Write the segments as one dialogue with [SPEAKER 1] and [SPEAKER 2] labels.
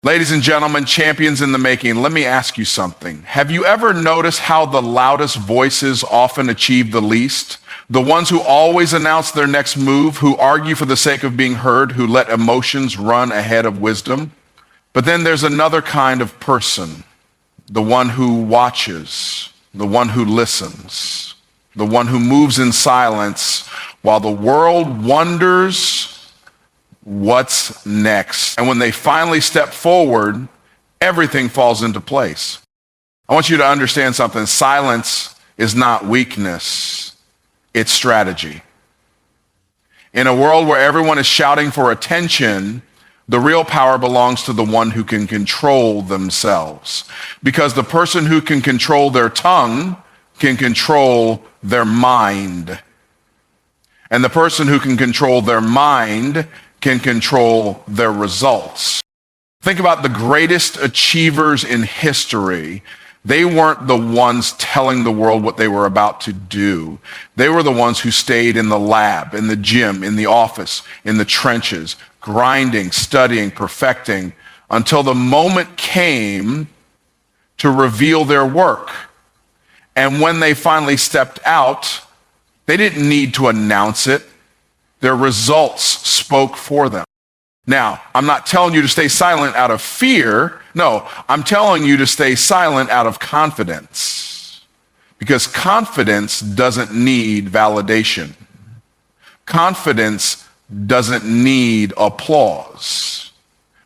[SPEAKER 1] Ladies and gentlemen, champions in the making, let me ask you something. Have you ever noticed how the loudest voices often achieve the least? The ones who always announce their next move, who argue for the sake of being heard, who let emotions run ahead of wisdom? But then there's another kind of person, the one who watches, the one who listens, the one who moves in silence while the world wonders what's next. And when they finally step forward, everything falls into place. I want you to understand something. Silence is not weakness, it's strategy. In a world where everyone is shouting for attention, the real power belongs to the one who can control themselves. Because the person who can control their tongue can control their mind. And the person who can control their mind can control their results. Think about the greatest achievers in history. They weren't the ones telling the world what they were about to do. They were the ones who stayed in the lab, in the gym, in the office, in the trenches, grinding, studying, perfecting, until the moment came to reveal their work. And when they finally stepped out, they didn't need to announce it. Their results spoke for them. Now, I'm not telling you to stay silent out of fear. No, I'm telling you to stay silent out of confidence. Because confidence doesn't need validation. Confidence doesn't need applause.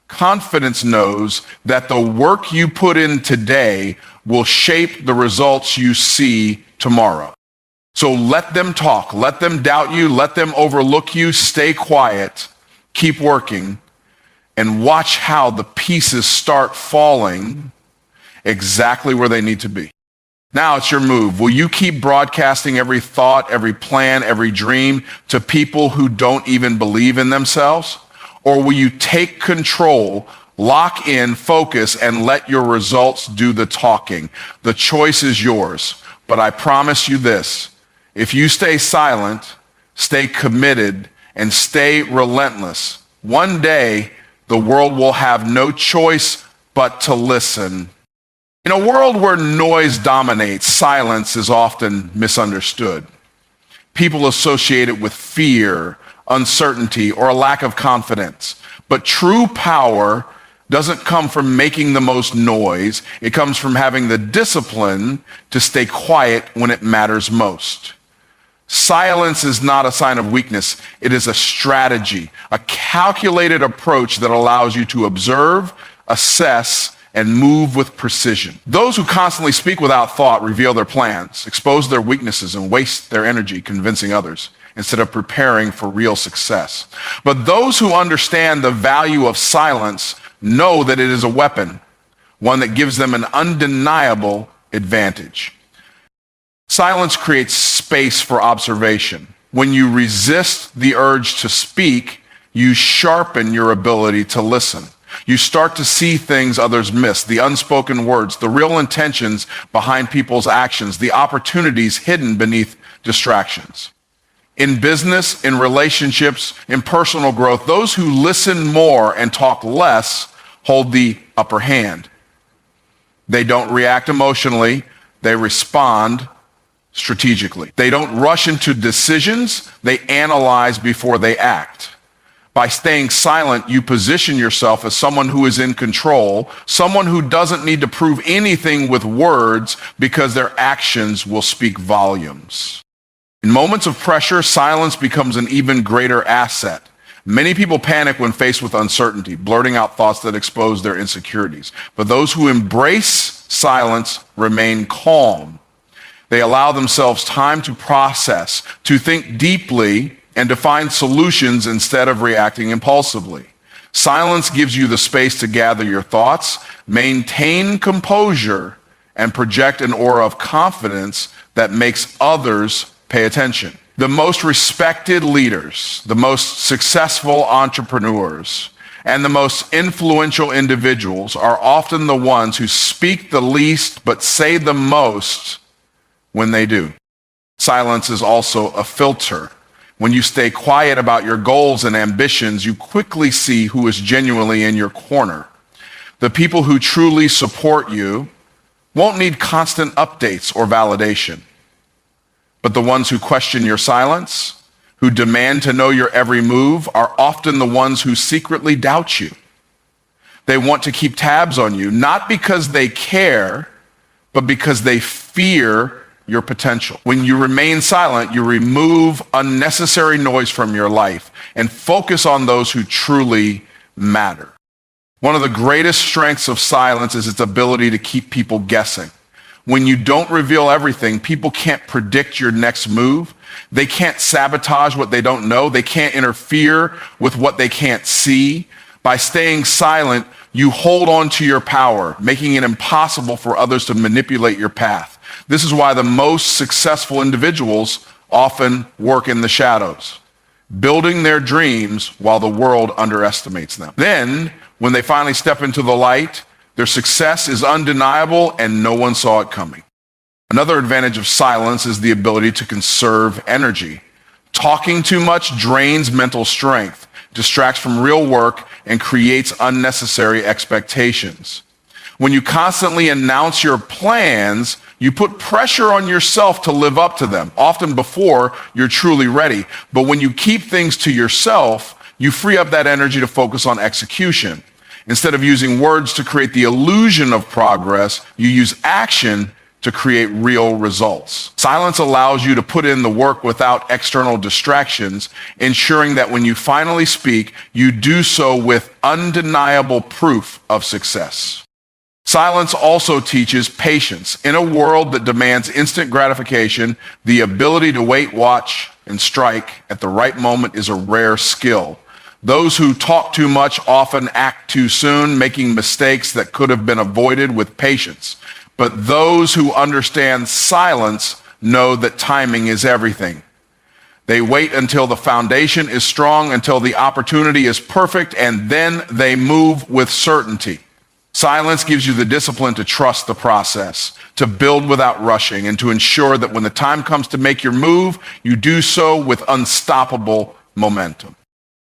[SPEAKER 1] Confidence knows that the work you put in today will shape the results you see tomorrow. So let them talk, let them doubt you, let them overlook you, stay quiet, keep working, and watch how the pieces start falling exactly where they need to be. Now it's your move. Will you keep broadcasting every thought, every plan, every dream to people who don't even believe in themselves? Or will you take control, lock in, focus, and let your results do the talking? The choice is yours, but I promise you this. If you stay silent, stay committed, and stay relentless, one day the world will have no choice but to listen. In a world where noise dominates, silence is often misunderstood. People associate it with fear, uncertainty, or a lack of confidence. But true power doesn't come from making the most noise. It comes from having the discipline to stay quiet when it matters most. Silence is not a sign of weakness. It is a strategy, a calculated approach that allows you to observe, assess, and move with precision. Those who constantly speak without thought reveal their plans, expose their weaknesses, and waste their energy convincing others instead of preparing for real success. But those who understand the value of silence know that it is a weapon, one that gives them an undeniable advantage. Silence creates space for observation. When you resist the urge to speak, you sharpen your ability to listen. You start to see things others miss, the unspoken words, the real intentions behind people's actions, the opportunities hidden beneath distractions. In business, in relationships, in personal growth, those who listen more and talk less hold the upper hand. They don't react emotionally, they respond strategically. They don't rush into decisions, they analyze before they act. By staying silent, you position yourself as someone who is in control, someone who doesn't need to prove anything with words because their actions will speak volumes. In moments of pressure, silence becomes an even greater asset. Many people panic when faced with uncertainty, blurting out thoughts that expose their insecurities. But those who embrace silence remain calm. They allow themselves time to process, to think deeply, and to find solutions instead of reacting impulsively. Silence gives you the space to gather your thoughts, maintain composure, and project an aura of confidence that makes others pay attention. The most respected leaders, the most successful entrepreneurs, and the most influential individuals are often the ones who speak the least but say the most when they do. Silence is also a filter. When you stay quiet about your goals and ambitions, you quickly see who is genuinely in your corner. The people who truly support you won't need constant updates or validation. But the ones who question your silence, who demand to know your every move, are often the ones who secretly doubt you. They want to keep tabs on you, not because they care, but because they fear your potential. When you remain silent, you remove unnecessary noise from your life and focus on those who truly matter. One of the greatest strengths of silence is its ability to keep people guessing. When you don't reveal everything, people can't predict your next move. They can't sabotage what they don't know. They can't interfere with what they can't see. By staying silent, you hold on to your power, making it impossible for others to manipulate your path. This is why the most successful individuals often work in the shadows, building their dreams while the world underestimates them. Then, when they finally step into the light, their success is undeniable and no one saw it coming. Another advantage of silence is the ability to conserve energy. Talking too much drains mental strength, distracts from real work, and creates unnecessary expectations. When you constantly announce your plans, you put pressure on yourself to live up to them, often before you're truly ready. But when you keep things to yourself, you free up that energy to focus on execution. Instead of using words to create the illusion of progress, you use action to create real results. Silence allows you to put in the work without external distractions, ensuring that when you finally speak, you do so with undeniable proof of success. Silence also teaches patience. In a world that demands instant gratification, the ability to wait, watch, and strike at the right moment is a rare skill. Those who talk too much often act too soon, making mistakes that could have been avoided with patience. But those who understand silence know that timing is everything. They wait until the foundation is strong, until the opportunity is perfect, and then they move with certainty. Silence gives you the discipline to trust the process, to build without rushing, and to ensure that when the time comes to make your move, you do so with unstoppable momentum.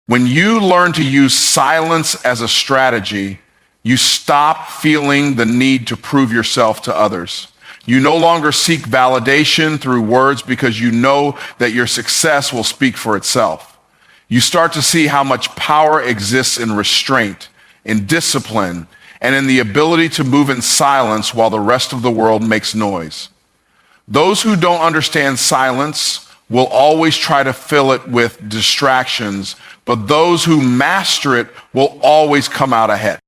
[SPEAKER 1] When you learn to use silence as a strategy, you stop feeling the need to prove yourself to others. You no longer seek validation through words because you know that your success will speak for itself. You start to see how much power exists in restraint, in discipline, and in the ability to move in silence while the rest of the world makes noise. Those who don't understand silence will always try to fill it with distractions, but those who master it will always come out ahead.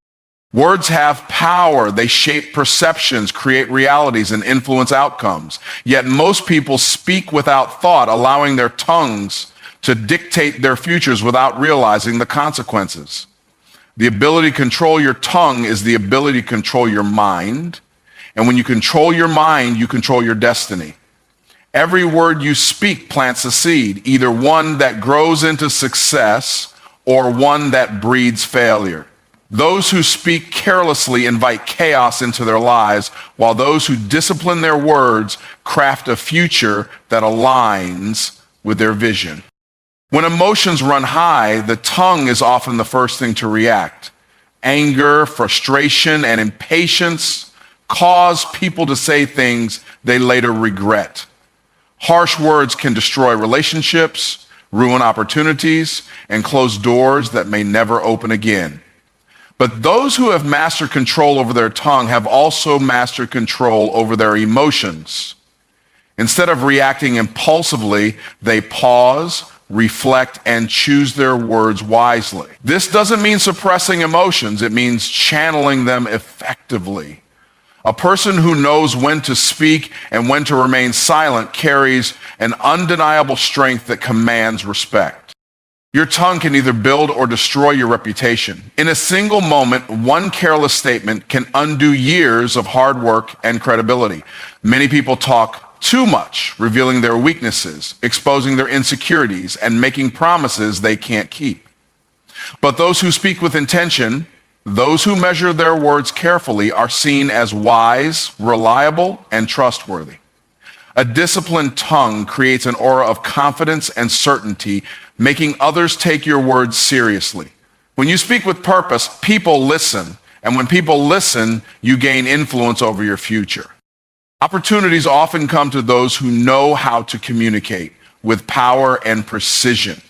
[SPEAKER 1] Words have power. They shape perceptions, create realities, and influence outcomes. Yet most people speak without thought, allowing their tongues to dictate their futures without realizing the consequences. The ability to control your tongue is the ability to control your mind. And when you control your mind, you control your destiny. Every word you speak plants a seed, either one that grows into success or one that breeds failure. Those who speak carelessly invite chaos into their lives, while those who discipline their words craft a future that aligns with their vision. When emotions run high, the tongue is often the first thing to react. Anger, frustration, and impatience cause people to say things they later regret. Harsh words can destroy relationships, ruin opportunities, and close doors that may never open again. But those who have mastered control over their tongue have also mastered control over their emotions. Instead of reacting impulsively, they pause, reflect, and choose their words wisely. This doesn't mean suppressing emotions. It means channeling them effectively. A person who knows when to speak and when to remain silent carries an undeniable strength that commands respect. Your tongue can either build or destroy your reputation. In a single moment, one careless statement can undo years of hard work and credibility. Many people talk too much, revealing their weaknesses, exposing their insecurities, and making promises they can't keep. But those who speak with intention, those who measure their words carefully, are seen as wise, reliable, and trustworthy. A disciplined tongue creates an aura of confidence and certainty, making others take your words seriously. When you speak with purpose, people listen, And when people listen, you gain influence over your future. Opportunities often come to those who know how to communicate with power and precision.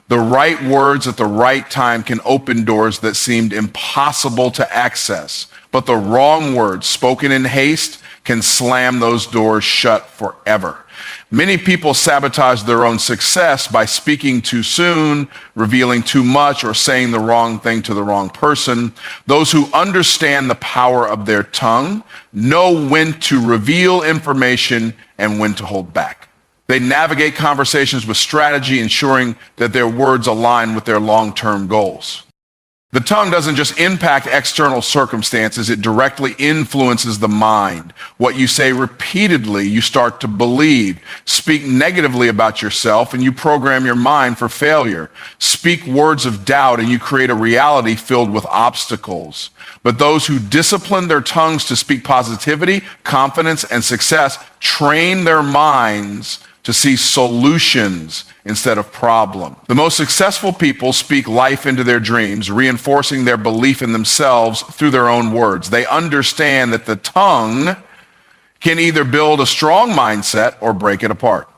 [SPEAKER 1] The right words at the right time can open doors that seemed impossible to access, but the wrong words spoken in haste can slam those doors shut forever. Many people sabotage their own success by speaking too soon, revealing too much, or saying the wrong thing to the wrong person. Those who understand the power of their tongue know when to reveal information and when to hold back. They navigate conversations with strategy, ensuring that their words align with their long-term goals. The tongue doesn't just impact external circumstances, it directly influences the mind. What you say repeatedly, you start to believe. Speak negatively about yourself and you program your mind for failure. Speak words of doubt and you create a reality filled with obstacles. But those who discipline their tongues to speak positivity, confidence, and success train their minds to see solutions instead of problems. The most successful people speak life into their dreams, reinforcing their belief in themselves through their own words. They understand that the tongue can either build a strong mindset or break it apart.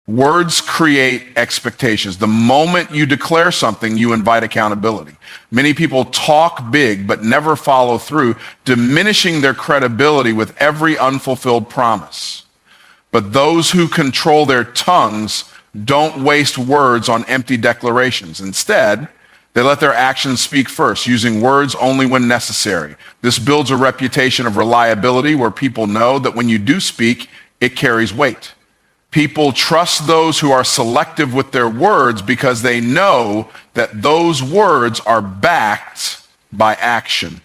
[SPEAKER 1] Words create expectations. The moment you declare something, you invite accountability. Many people talk big but never follow through, diminishing their credibility with every unfulfilled promise. But those who control their tongues don't waste words on empty declarations. Instead, they let their actions speak first, using words only when necessary. This builds a reputation of reliability where people know that when you do speak, it carries weight. People trust those who are selective with their words because they know that those words are backed by action.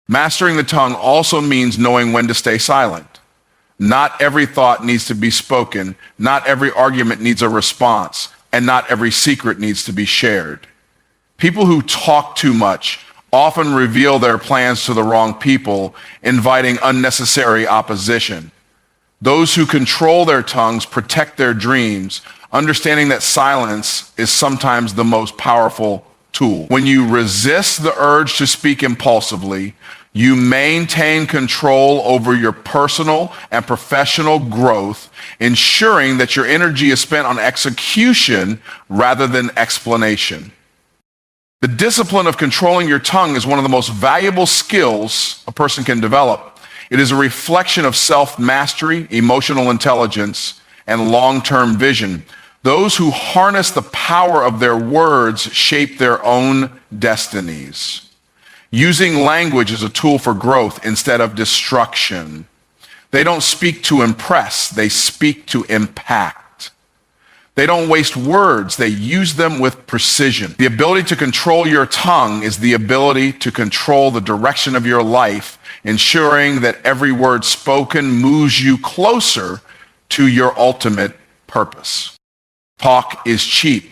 [SPEAKER 1] Mastering the tongue also means knowing when to stay silent. Not every thought needs to be spoken. Not every argument needs a response. And not every secret needs to be shared. People who talk too much often reveal their plans to the wrong people, inviting unnecessary opposition. Those who control their tongues protect their dreams, understanding that silence is sometimes the most powerful tool. When you resist the urge to speak impulsively, you maintain control over your personal and professional growth, ensuring that your energy is spent on execution rather than explanation. The discipline of controlling your tongue is one of the most valuable skills a person can develop. It is a reflection of self-mastery, emotional intelligence, and long-term vision. Those who harness the power of their words shape their own destinies. Using language as a tool for growth instead of destruction. They don't speak to impress, they speak to impact. They don't waste words, they use them with precision. The ability to control your tongue is the ability to control the direction of your life, ensuring that every word spoken moves you closer to your ultimate purpose. Talk is cheap.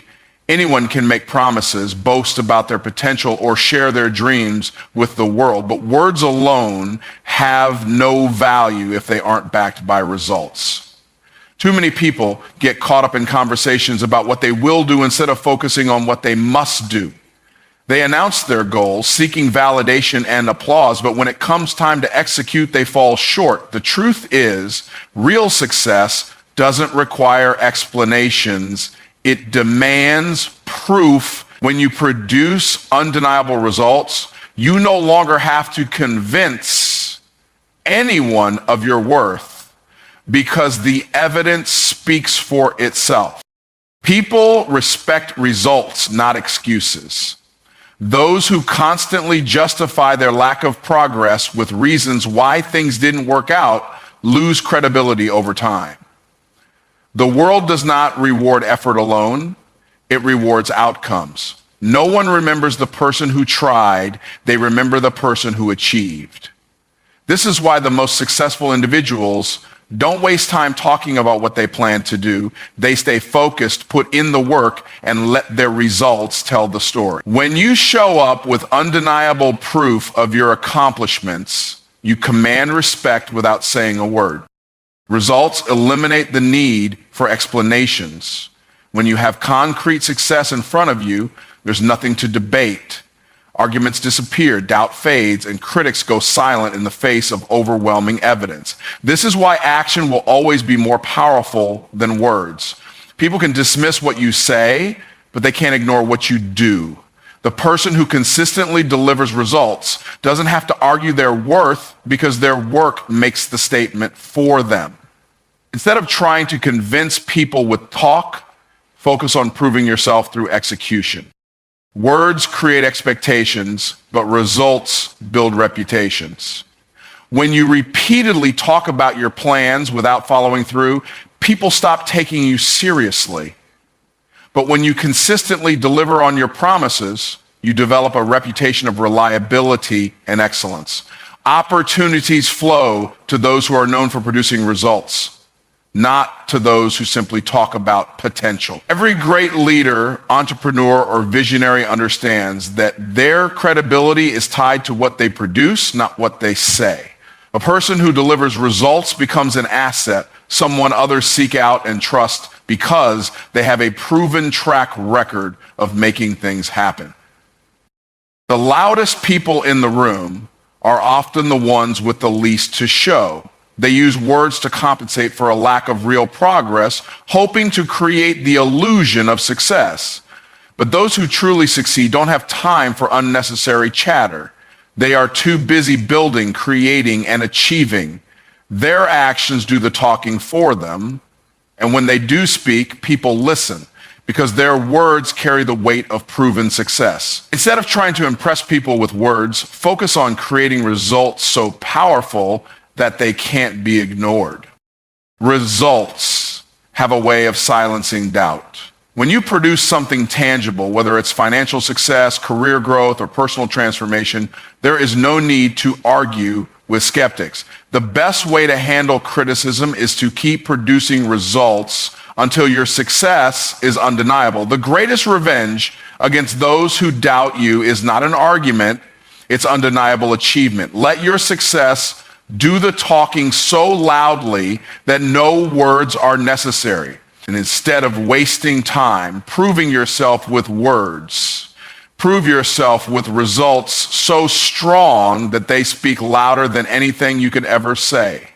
[SPEAKER 1] Anyone can make promises, boast about their potential, or share their dreams with the world, but words alone have no value if they aren't backed by results. Too many people get caught up in conversations about what they will do instead of focusing on what they must do. They announce their goals, seeking validation and applause, but when it comes time to execute, they fall short. The truth is, real success doesn't require explanations. It demands proof. When you produce undeniable results, you no longer have to convince anyone of your worth because the evidence speaks for itself. People respect results, not excuses. Those who constantly justify their lack of progress with reasons why things didn't work out lose credibility over time. The world does not reward effort alone, it rewards outcomes. No one remembers the person who tried, they remember the person who achieved. This is why the most successful individuals don't waste time talking about what they plan to do. They stay focused, put in the work, and let their results tell the story. When you show up with undeniable proof of your accomplishments, you command respect without saying a word. Results eliminate the need for explanations. When you have concrete success in front of you, there's nothing to debate. Arguments disappear, doubt fades, and critics go silent in the face of overwhelming evidence. This is why action will always be more powerful than words. People can dismiss what you say, but they can't ignore what you do. The person who consistently delivers results doesn't have to argue their worth because their work makes the statement for them. Instead of trying to convince people with talk, focus on proving yourself through execution. Words create expectations, but results build reputations. When you repeatedly talk about your plans without following through, people stop taking you seriously. But when you consistently deliver on your promises, you develop a reputation of reliability and excellence. Opportunities flow to those who are known for producing results, not to those who simply talk about potential. Every great leader, entrepreneur, or visionary understands that their credibility is tied to what they produce, not what they say. A person who delivers results becomes an asset, someone others seek out and trust because they have a proven track record of making things happen. The loudest people in the room are often the ones with the least to show. They use words to compensate for a lack of real progress, hoping to create the illusion of success. But those who truly succeed don't have time for unnecessary chatter. They are too busy building, creating, and achieving. Their actions do the talking for them. And when they do speak, people listen because their words carry the weight of proven success. Instead of trying to impress people with words, focus on creating results so powerful that they can't be ignored. Results have a way of silencing doubt. When you produce something tangible, whether it's financial success, career growth, or personal transformation, there is no need to argue with skeptics. The best way to handle criticism is to keep producing results until your success is undeniable. The greatest revenge against those who doubt you is not an argument, it's undeniable achievement. Let your success do the talking so loudly that no words are necessary. And instead of wasting time proving yourself with words, prove yourself with results so strong that they speak louder than anything you could ever say.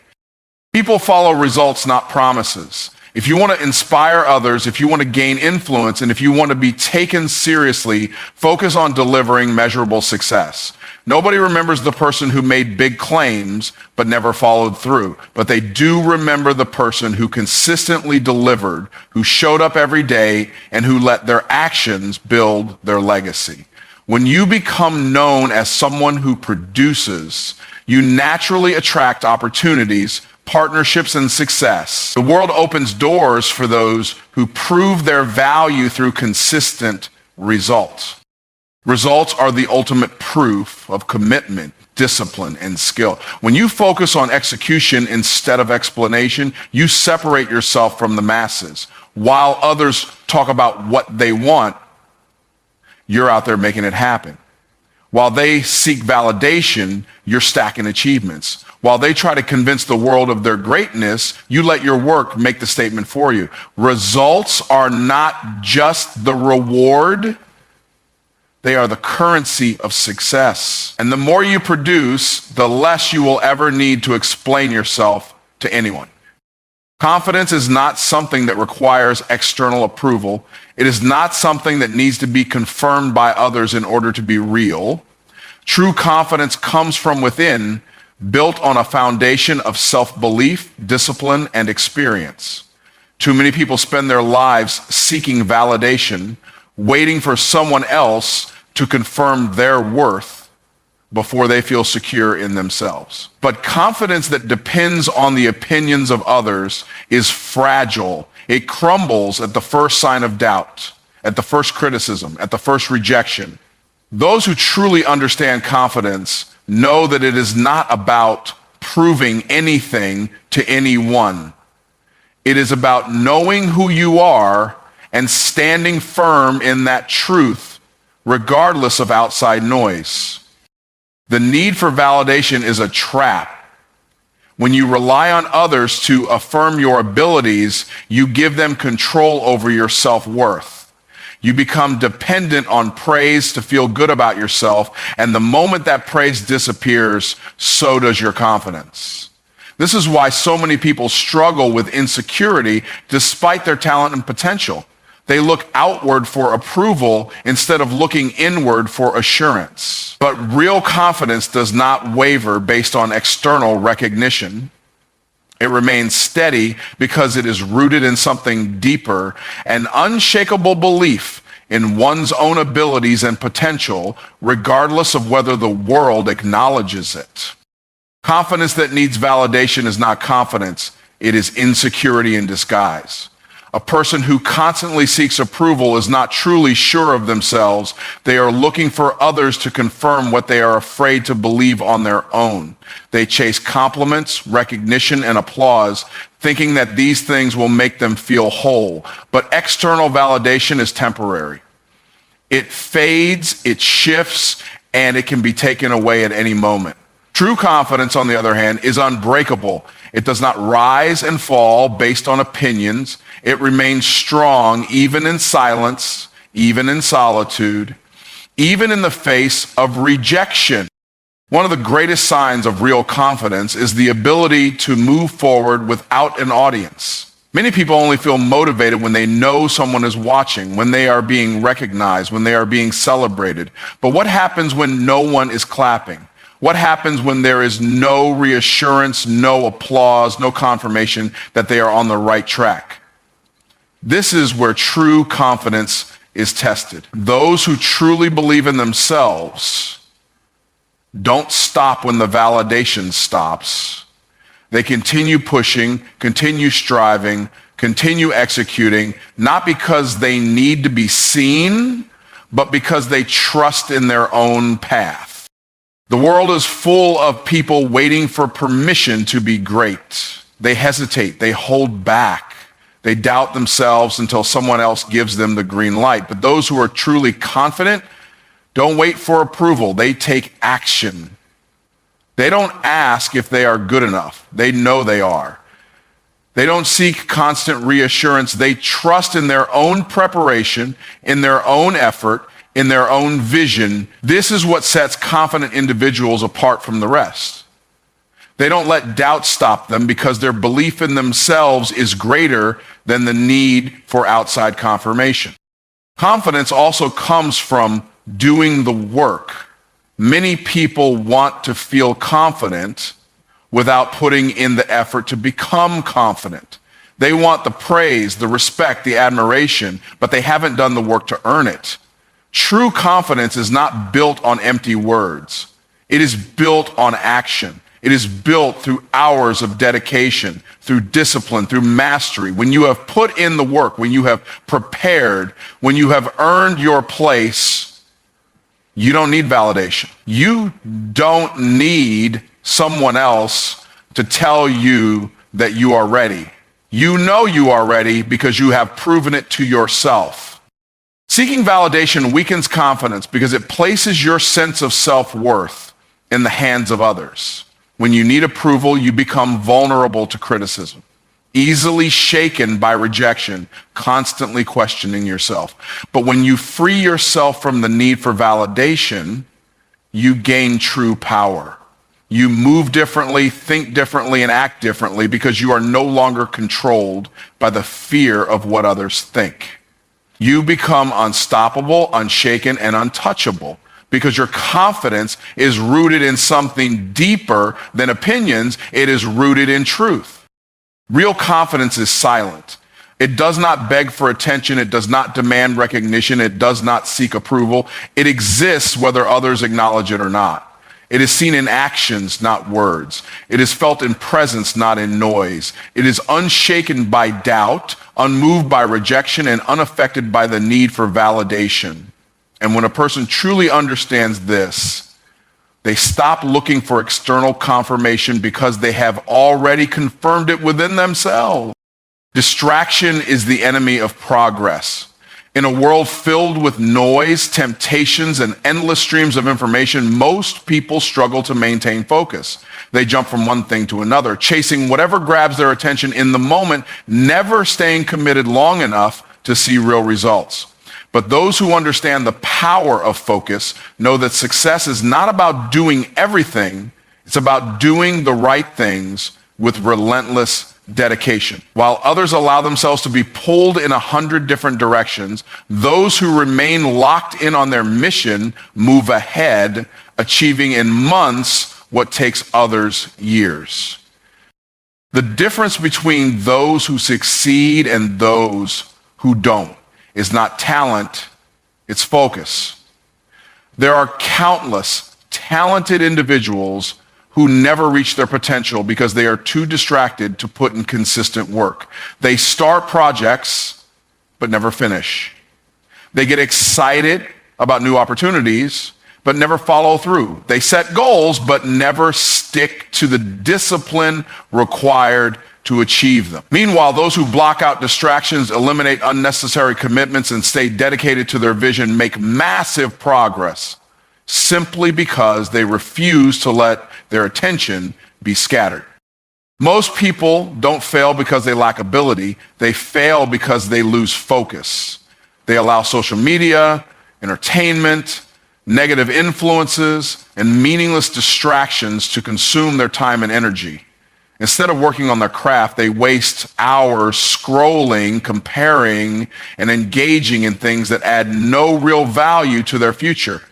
[SPEAKER 1] People follow results, not promises. If you want to inspire others, if you want to gain influence, and if you want to be taken seriously, focus on delivering measurable success. Nobody remembers the person who made big claims but never followed through, but they do remember the person who consistently delivered, who showed up every day, and who let their actions build their legacy. When you become known as someone who produces, you naturally attract opportunities, partnerships, and success. The world opens doors for those who prove their value through consistent results. Results are the ultimate proof of commitment, discipline, and skill. When you focus on execution instead of explanation, you separate yourself from the masses. While others talk about what they want, you're out there making it happen. While they seek validation, you're stacking achievements. While they try to convince the world of their greatness, you let your work make the statement for you. Results are not just the reward, they are the currency of success. And the more you produce, the less you will ever need to explain yourself to anyone. Confidence is not something that requires external approval. It is not something that needs to be confirmed by others in order to be real. True confidence comes from within, built on a foundation of self-belief, discipline, and experience. Too many people spend their lives seeking validation, waiting for someone else to confirm their worth before they feel secure in themselves. But confidence that depends on the opinions of others is fragile. It crumbles at the first sign of doubt, at the first criticism, at the first rejection. Those who truly understand confidence know that it is not about proving anything to anyone. It is about knowing who you are and standing firm in that truth, regardless of outside noise. The need for validation is a trap. When you rely on others to affirm your abilities, you give them control over your self-worth. You become dependent on praise to feel good about yourself, and the moment that praise disappears, so does your confidence. This is why so many people struggle with insecurity despite their talent and potential. They look outward for approval instead of looking inward for assurance. But real confidence does not waver based on external recognition. It remains steady because it is rooted in something deeper, an unshakable belief in one's own abilities and potential, regardless of whether the world acknowledges it. Confidence that needs validation is not confidence, it is insecurity in disguise. A person who constantly seeks approval is not truly sure of themselves. They are looking for others to confirm what they are afraid to believe on their own. They chase compliments, recognition, and applause, thinking that these things will make them feel whole. But external validation is temporary. It fades, it shifts, and it can be taken away at any moment. True confidence, on the other hand, is unbreakable. It does not rise and fall based on opinions. It remains strong even in silence, even in solitude, even in the face of rejection. One of the greatest signs of real confidence is the ability to move forward without an audience. Many people only feel motivated when they know someone is watching, when they are being recognized, when they are being celebrated. But what happens when no one is clapping? What happens when there is no reassurance, no applause, no confirmation that they are on the right track? This is where true confidence is tested. Those who truly believe in themselves don't stop when the validation stops. They continue pushing, continue striving, continue executing, not because they need to be seen, but because they trust in their own path. The world is full of people waiting for permission to be great. They hesitate, they hold back, they doubt themselves until someone else gives them the green light. But those who are truly confident don't wait for approval, they take action. They don't ask if they are good enough, they know they are. They don't seek constant reassurance, they trust in their own preparation, in their own effort, in their own vision. This is what sets confident individuals apart from the rest. They don't let doubt stop them because their belief in themselves is greater than the need for outside confirmation. Confidence also comes from doing the work. Many people want to feel confident without putting in the effort to become confident. They want the praise, the respect, the admiration, but they haven't done the work to earn it. True confidence is not built on empty words. It is built on action. It is built through hours of dedication, through discipline, through mastery. When you have put in the work, when you have prepared, when you have earned your place, you don't need validation. You don't need someone else to tell you that you are ready. You know you are ready because you have proven it to yourself. Seeking validation weakens confidence because it places your sense of self-worth in the hands of others. When you need approval, you become vulnerable to criticism, easily shaken by rejection, constantly questioning yourself. But when you free yourself from the need for validation, you gain true power. You move differently, think differently, and act differently because you are no longer controlled by the fear of what others think. You become unstoppable, unshaken, and untouchable because your confidence is rooted in something deeper than opinions. It is rooted in truth. Real confidence is silent. It does not beg for attention. It does not demand recognition. It does not seek approval. It exists whether others acknowledge it or not. It is seen in actions, not words. It is felt in presence, not in noise. It is unshaken by doubt, unmoved by rejection, and unaffected by the need for validation. And when a person truly understands this, they stop looking for external confirmation because they have already confirmed it within themselves. Distraction is the enemy of progress. In a world filled with noise, temptations, and endless streams of information, most people struggle to maintain focus. They jump from one thing to another, chasing whatever grabs their attention in the moment, never staying committed long enough to see real results. But those who understand the power of focus know that success is not about doing everything, it's about doing the right things with relentless dedication. While others allow themselves to be pulled in 100 different directions, those who remain locked in on their mission move ahead, achieving in months what takes others years. The difference between those who succeed and those who don't is not talent, it's focus. There are countless talented individuals who never reach their potential because they are too distracted to put in consistent work. They start projects, but never finish. They get excited about new opportunities, but never follow through. They set goals, but never stick to the discipline required to achieve them. Meanwhile, those who block out distractions, eliminate unnecessary commitments, and stay dedicated to their vision make massive progress simply because they refuse to let their attention be scattered. Most people don't fail because they lack ability. They fail because they lose focus. They allow social media, entertainment, negative influences, and meaningless distractions to consume their time and energy. Instead of working on their craft, they waste hours scrolling, comparing, and engaging in things that add no real value to their future.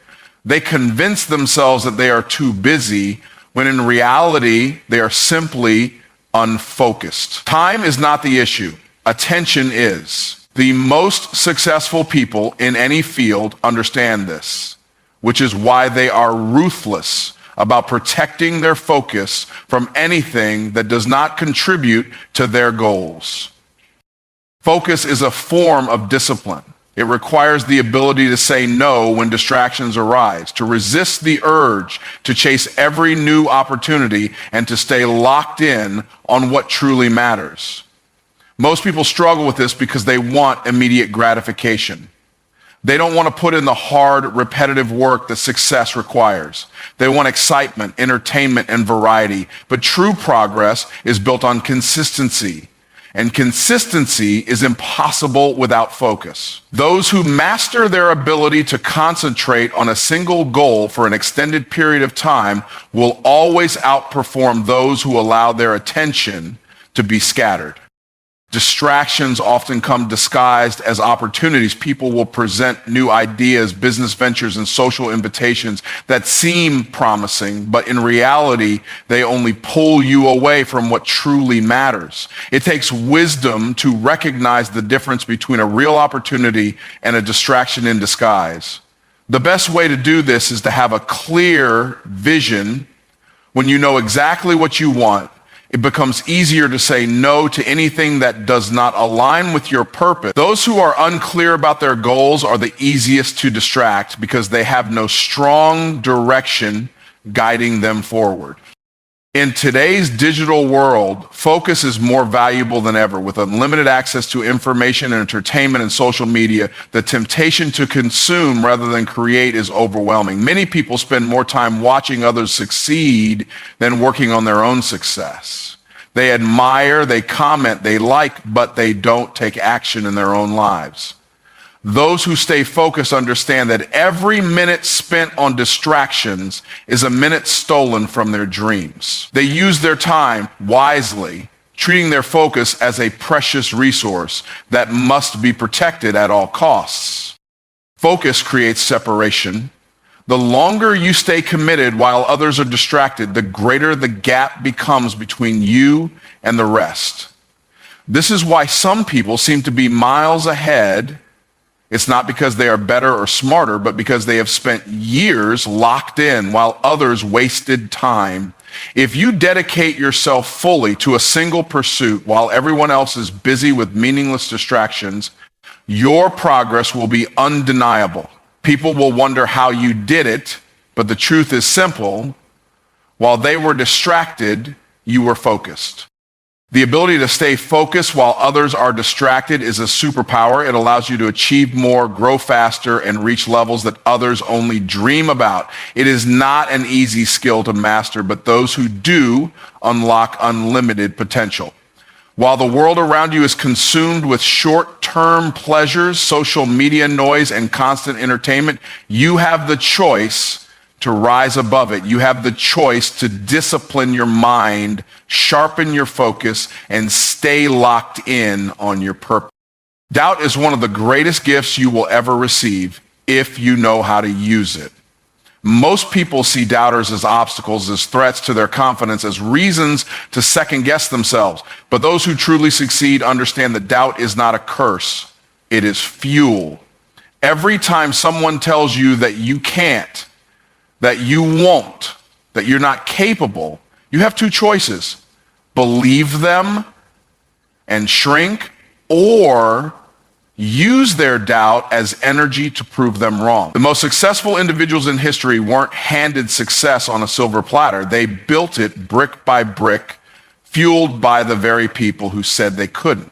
[SPEAKER 1] They convince themselves that they are too busy, when in reality, they are simply unfocused. Time is not the issue. Attention is. The most successful people in any field understand this, which is why they are ruthless about protecting their focus from anything that does not contribute to their goals. Focus is a form of discipline. It requires the ability to say no when distractions arise, to resist the urge to chase every new opportunity, and to stay locked in on what truly matters. Most people struggle with this because they want immediate gratification. They don't want to put in the hard, repetitive work that success requires. They want excitement, entertainment, and variety. But true progress is built on consistency. And consistency is impossible without focus. Those who master their ability to concentrate on a single goal for an extended period of time will always outperform those who allow their attention to be scattered. Distractions often come disguised as opportunities. People will present new ideas, business ventures, and social invitations that seem promising, but in reality, they only pull you away from what truly matters. It takes wisdom to recognize the difference between a real opportunity and a distraction in disguise. The best way to do this is to have a clear vision. When you know exactly what you want, it becomes easier to say no to anything that does not align with your purpose. Those who are unclear about their goals are the easiest to distract because they have no strong direction guiding them forward. In today's digital world, focus is more valuable than ever. With unlimited access to information and entertainment and social media, the temptation to consume rather than create is overwhelming. Many people spend more time watching others succeed than working on their own success. They admire, they comment, they like, but they don't take action in their own lives. Those who stay focused understand that every minute spent on distractions is a minute stolen from their dreams. They use their time wisely, treating their focus as a precious resource that must be protected at all costs. Focus creates separation. The longer you stay committed while others are distracted, the greater the gap becomes between you and the rest. This is why some people seem to be miles ahead. It's not because they are better or smarter, but because they have spent years locked in while others wasted time. If you dedicate yourself fully to a single pursuit while everyone else is busy with meaningless distractions, your progress will be undeniable. People will wonder how you did it, but the truth is simple. While they were distracted, you were focused. The ability to stay focused while others are distracted is a superpower. It allows you to achieve more, grow faster, and reach levels that others only dream about. It is not an easy skill to master, but those who do unlock unlimited potential. While the world around you is consumed with short-term pleasures, social media noise, and constant entertainment, you have the choice to rise above it. You have the choice to discipline your mind, sharpen your focus, and stay locked in on your purpose. Doubt is one of the greatest gifts you will ever receive if you know how to use it. Most people see doubters as obstacles, as threats to their confidence, as reasons to second guess themselves. But those who truly succeed understand that doubt is not a curse. It is fuel. Every time someone tells you that you can't, that you won't, that you're not capable, you have two choices. Believe them and shrink, or use their doubt as energy to prove them wrong. The most successful individuals in history weren't handed success on a silver platter. They built it brick by brick, fueled by the very people who said they couldn't.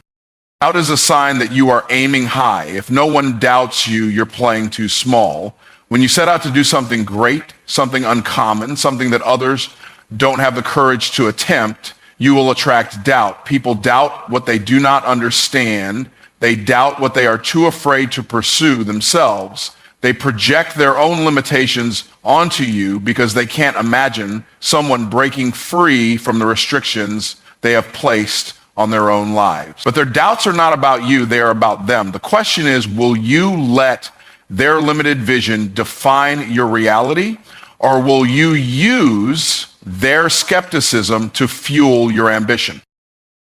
[SPEAKER 1] Doubt is a sign that you are aiming high. If no one doubts you, you're playing too small. When you set out to do something great, something uncommon, something that others don't have the courage to attempt, you will attract doubt. People doubt what they do not understand. They doubt what they are too afraid to pursue themselves. They project their own limitations onto you because they can't imagine someone breaking free from the restrictions they have placed on their own lives. But their doubts are not about you, they are about them. The question is, will you let their limited vision define your reality, or will you use their skepticism to fuel your ambition?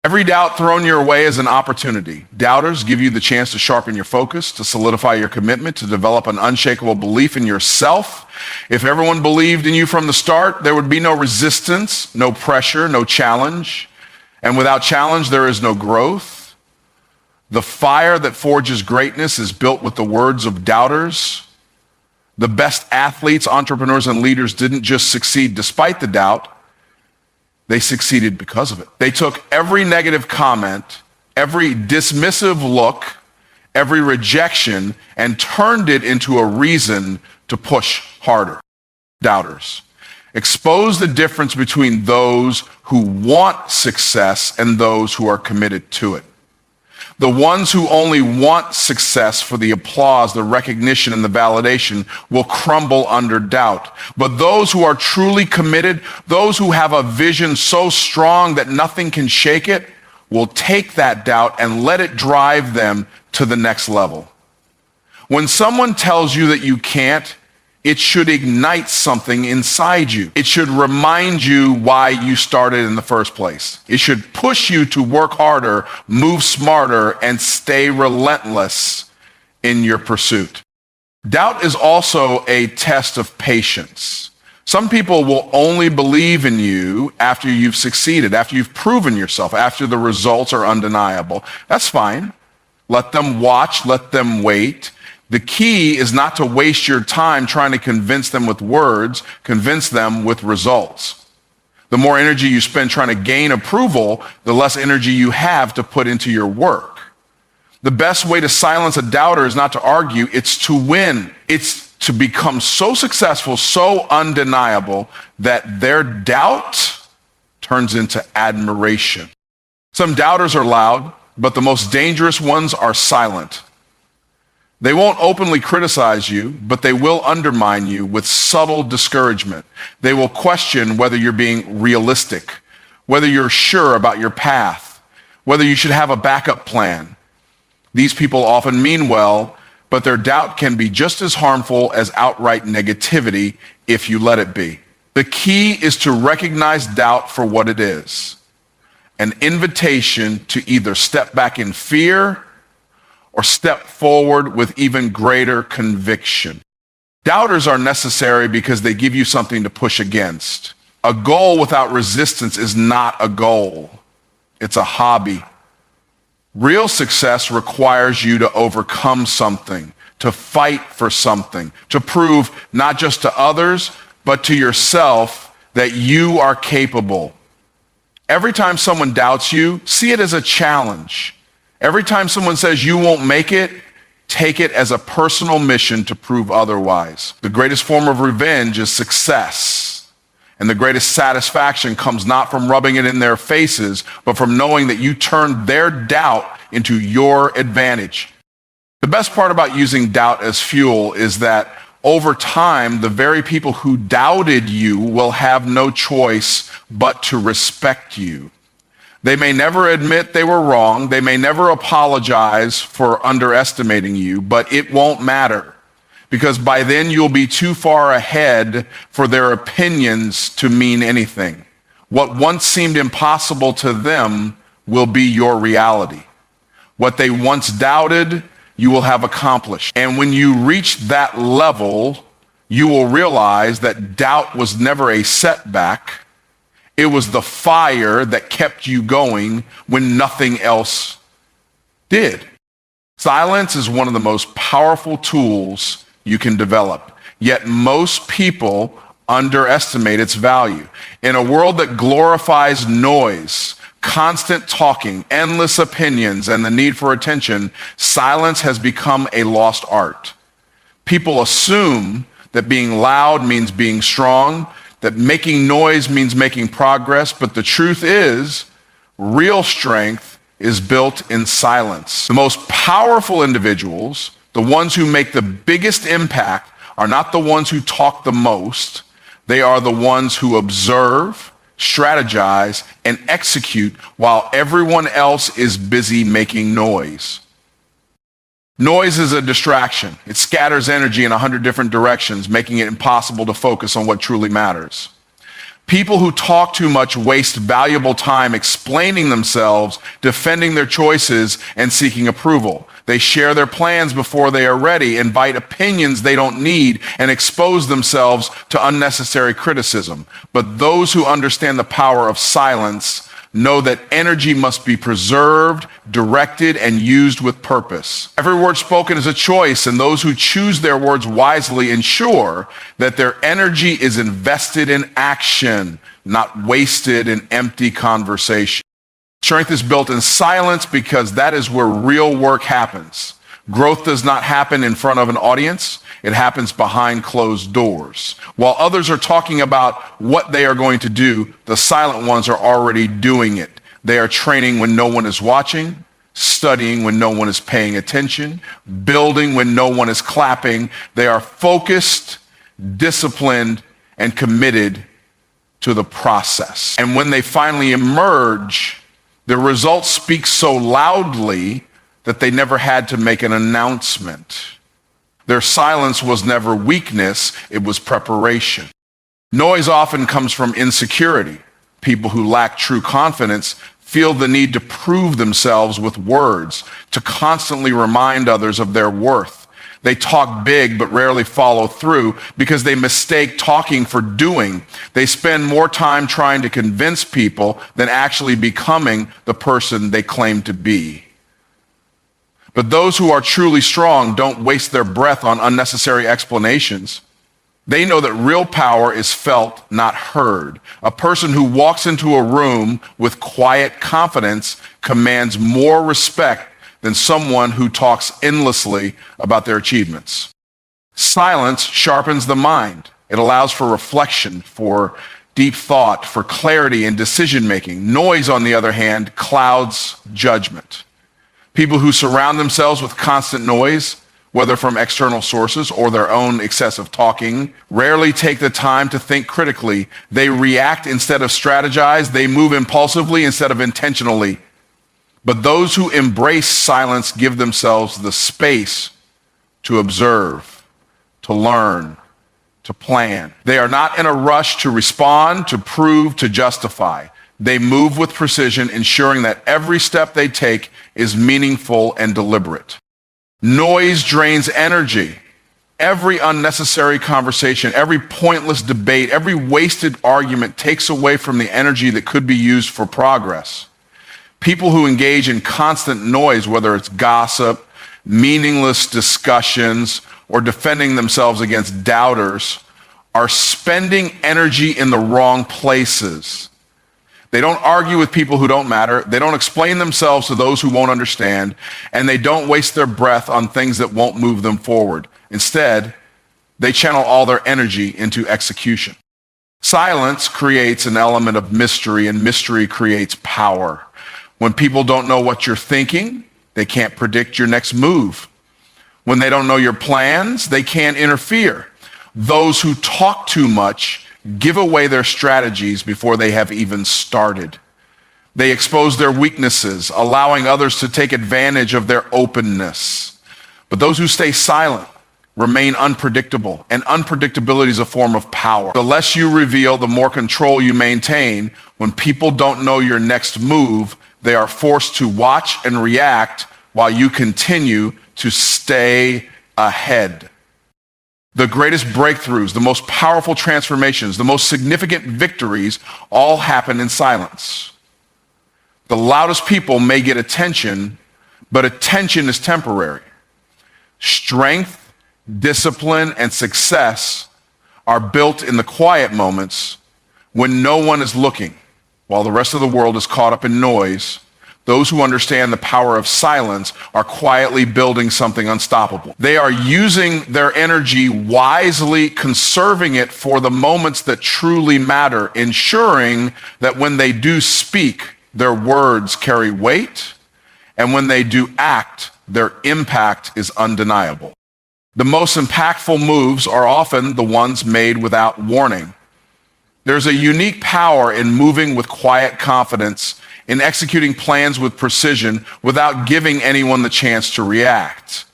[SPEAKER 1] Every doubt thrown your way is an opportunity. Doubters give you the chance to sharpen your focus, to solidify your commitment, to develop an unshakable belief in yourself. If everyone believed in you from the start, there would be no resistance, no pressure, no challenge. And without challenge, there is no growth. The fire that forges greatness is built with the words of doubters. The best athletes, entrepreneurs, and leaders didn't just succeed despite the doubt. They succeeded because of it. They took every negative comment, every dismissive look, every rejection, and turned it into a reason to push harder. Doubters. Expose the difference between those who want success and those who are committed to it. The ones who only want success for the applause, the recognition, and the validation will crumble under doubt. But those who are truly committed, those who have a vision so strong that nothing can shake it, will take that doubt and let it drive them to the next level. When someone tells you that you can't, it should ignite something inside you. It should remind you why you started in the first place. It should push you to work harder, move smarter, and stay relentless in your pursuit. Doubt is also a test of patience. Some people will only believe in you after you've succeeded, after you've proven yourself, after the results are undeniable. That's fine. Let them watch, let them wait. The key is not to waste your time trying to convince them with words, convince them with results. The more energy you spend trying to gain approval, the less energy you have to put into your work. The best way to silence a doubter is not to argue, it's to win. It's to become so successful, so undeniable, that their doubt turns into admiration. Some doubters are loud, but the most dangerous ones are silent. They won't openly criticize you, but they will undermine you with subtle discouragement. They will question whether you're being realistic, whether you're sure about your path, whether you should have a backup plan. These people often mean well, but their doubt can be just as harmful as outright negativity if you let it be. The key is to recognize doubt for what it is, an invitation to either step back in fear or step forward with even greater conviction. Doubters are necessary because they give you something to push against. A goal without resistance is not a goal. It's a hobby. Real success requires you to overcome something, to fight for something, to prove not just to others, but to yourself that you are capable. Every time someone doubts you, see it as a challenge. Every time someone says you won't make it, take it as a personal mission to prove otherwise. The greatest form of revenge is success. And the greatest satisfaction comes not from rubbing it in their faces, but from knowing that you turned their doubt into your advantage. The best part about using doubt as fuel is that over time, the very people who doubted you will have no choice but to respect you. They may never admit they were wrong. They may never apologize for underestimating you, but it won't matter because by then you'll be too far ahead for their opinions to mean anything. What once seemed impossible to them will be your reality. What they once doubted, you will have accomplished. And when you reach that level, you will realize that doubt was never a setback. It was the fire that kept you going when nothing else did. Silence is one of the most powerful tools you can develop, yet most people underestimate its value. In a world that glorifies noise, constant talking, endless opinions, and the need for attention, silence has become a lost art. People assume that being loud means being strong, that making noise means making progress, but the truth is, real strength is built in silence. The most powerful individuals, the ones who make the biggest impact, are not the ones who talk the most. They are the ones who observe, strategize, and execute while everyone else is busy making noise. Noise is a distraction. It scatters energy in 100 different directions, making it impossible to focus on what truly matters. People who talk too much waste valuable time explaining themselves, defending their choices, and seeking approval. They share their plans before they are ready, invite opinions they don't need, and expose themselves to unnecessary criticism. But those who understand the power of silence know that energy must be preserved, directed, and used with purpose. Every word spoken is a choice, and those who choose their words wisely ensure that their energy is invested in action, not wasted in empty conversation. Strength is built in silence because that is where real work happens. Growth does not happen in front of an audience. It happens behind closed doors. While others are talking about what they are going to do, the silent ones are already doing it. They are training when no one is watching, studying when no one is paying attention, building when no one is clapping. They are focused, disciplined, and committed to the process. And when they finally emerge, the results speak so loudly that they never had to make an announcement. Their silence was never weakness, it was preparation. Noise often comes from insecurity. People who lack true confidence feel the need to prove themselves with words, to constantly remind others of their worth. They talk big but rarely follow through because they mistake talking for doing. They spend more time trying to convince people than actually becoming the person they claim to be. But those who are truly strong don't waste their breath on unnecessary explanations. They know that real power is felt, not heard. A person who walks into a room with quiet confidence commands more respect than someone who talks endlessly about their achievements. Silence sharpens the mind. It allows for reflection, for deep thought, for clarity and decision-making. Noise, on the other hand, clouds judgment. People who surround themselves with constant noise, whether from external sources or their own excessive talking, rarely take the time to think critically. They react instead of strategize. They move impulsively instead of intentionally. But those who embrace silence give themselves the space to observe, to learn, to plan. They are not in a rush to respond, to prove, to justify. They move with precision, ensuring that every step they take is meaningful and deliberate. Noise drains energy. Every unnecessary conversation, every pointless debate, every wasted argument takes away from the energy that could be used for progress. People who engage in constant noise, whether it's gossip, meaningless discussions, or defending themselves against doubters, are spending energy in the wrong places. They don't argue with people who don't matter. They don't explain themselves to those who won't understand. And they don't waste their breath on things that won't move them forward. Instead, they channel all their energy into execution. Silence creates an element of mystery, and mystery creates power. When people don't know what you're thinking, they can't predict your next move. When they don't know your plans, they can't interfere. Those who talk too much give away their strategies before they have even started. They expose their weaknesses, allowing others to take advantage of their openness. But those who stay silent remain unpredictable, and unpredictability is a form of power. The less you reveal, the more control you maintain. When people don't know your next move, they are forced to watch and react while you continue to stay ahead. The greatest breakthroughs, the most powerful transformations, the most significant victories all happen in silence. The loudest people may get attention, but attention is temporary. Strength, discipline, and success are built in the quiet moments when no one is looking, while the rest of the world is caught up in noise. Those who understand the power of silence are quietly building something unstoppable. They are using their energy wisely, conserving it for the moments that truly matter, ensuring that when they do speak, their words carry weight, and when they do act, their impact is undeniable. The most impactful moves are often the ones made without warning. There's a unique power in moving with quiet confidence, in executing plans with precision without giving anyone the chance to react.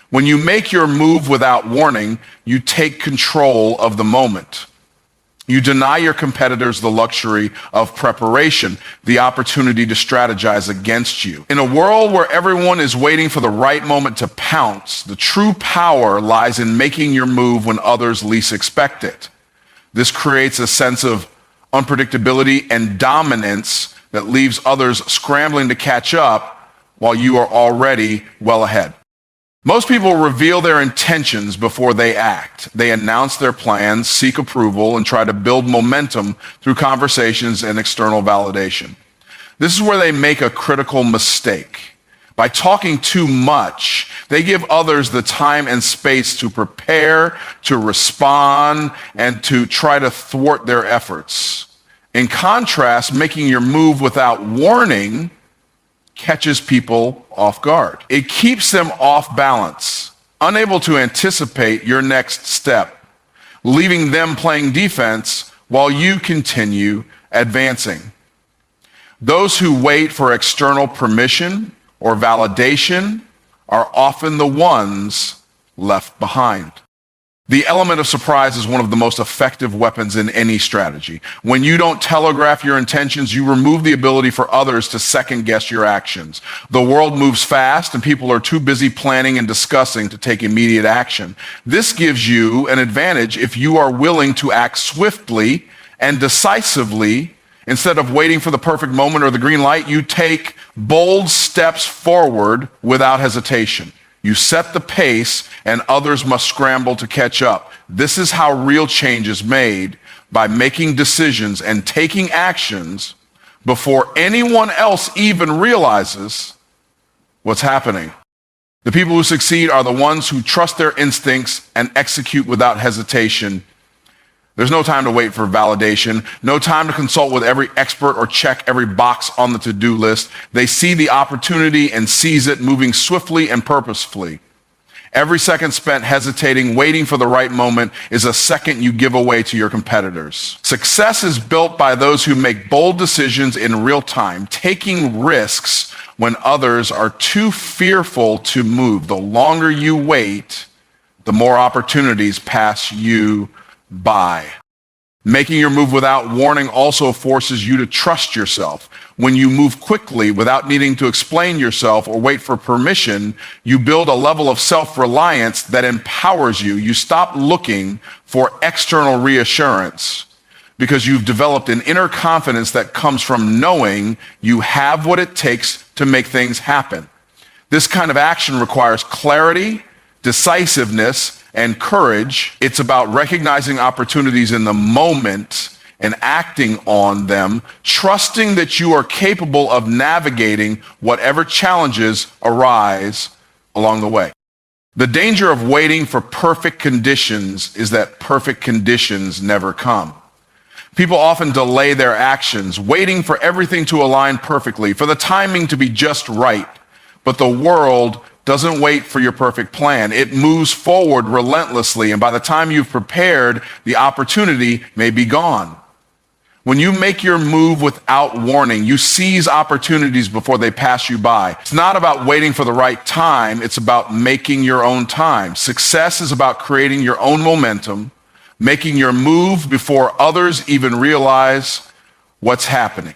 [SPEAKER 1] When you make your move without warning, you take control of the moment. You deny your competitors the luxury of preparation, the opportunity to strategize against you. In a world where everyone is waiting for the right moment to pounce, the true power lies in making your move when others least expect it. This creates a sense of unpredictability and dominance that leaves others scrambling to catch up while you are already well ahead. Most people reveal their intentions before they act. They announce their plans, seek approval, and try to build momentum through conversations and external validation. This is where they make a critical mistake. By talking too much, they give others the time and space to prepare, to respond, and to try to thwart their efforts. In contrast, making your move without warning catches people off guard. It keeps them off balance, unable to anticipate your next step, leaving them playing defense while you continue advancing. Those who wait for external permission or validation are often the ones left behind. The element of surprise is one of the most effective weapons in any strategy. When you don't telegraph your intentions, you remove the ability for others to second-guess your actions. The world moves fast, and people are too busy planning and discussing to take immediate action. This gives you an advantage if you are willing to act swiftly and decisively. Instead of waiting for the perfect moment or the green light, you take bold steps forward without hesitation. You set the pace, and others must scramble to catch up. This is how real change is made, by making decisions and taking actions before anyone else even realizes what's happening. The people who succeed are the ones who trust their instincts and execute without hesitation. There's no time to wait for validation, no time to consult with every expert or check every box on the to-do list. They see the opportunity and seize it, moving swiftly and purposefully. Every second spent hesitating, waiting for the right moment, is a second you give away to your competitors. Success is built by those who make bold decisions in real time, taking risks when others are too fearful to move. The longer you wait, the more opportunities pass you by. Making your move without warning also forces you to trust yourself. When you move quickly without needing to explain yourself or wait for permission, you build a level of self-reliance that empowers you. You stop looking for external reassurance because you've developed an inner confidence that comes from knowing you have what it takes to make things happen. This kind of action requires clarity, decisiveness, and courage. It's about recognizing opportunities in the moment and acting on them, trusting that you are capable of navigating whatever challenges arise along the way. The danger of waiting for perfect conditions is that perfect conditions never come. People often delay their actions, waiting for everything to align perfectly, for the timing to be just right. But the world doesn't wait for your perfect plan. It moves forward relentlessly, and by the time you've prepared, the opportunity may be gone. When you make your move without warning, you seize opportunities before they pass you by. It's not about waiting for the right time, it's about making your own time. Success is about creating your own momentum, making your move before others even realize what's happening.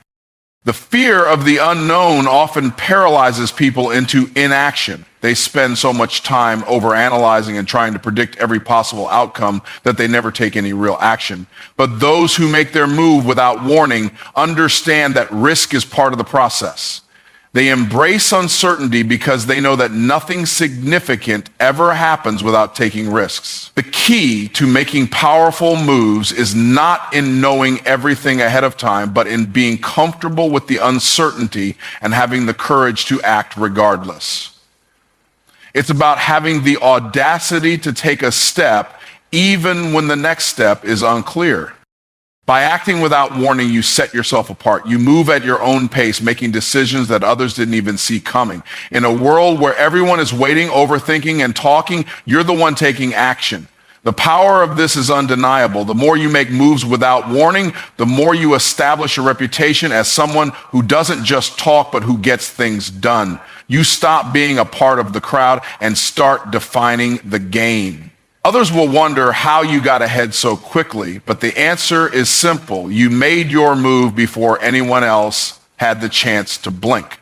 [SPEAKER 1] The fear of the unknown often paralyzes people into inaction. They spend so much time overanalyzing and trying to predict every possible outcome that they never take any real action. But those who make their move without warning understand that risk is part of the process. They embrace uncertainty because they know that nothing significant ever happens without taking risks. The key to making powerful moves is not in knowing everything ahead of time, but in being comfortable with the uncertainty and having the courage to act regardless. It's about having the audacity to take a step even when the next step is unclear. By acting without warning, you set yourself apart. You move at your own pace, making decisions that others didn't even see coming. In a world where everyone is waiting, overthinking, and talking, you're the one taking action. The power of this is undeniable. The more you make moves without warning, the more you establish a reputation as someone who doesn't just talk, but who gets things done. You stop being a part of the crowd and start defining the game. Others will wonder how you got ahead so quickly, but the answer is simple. You made your move before anyone else had the chance to blink.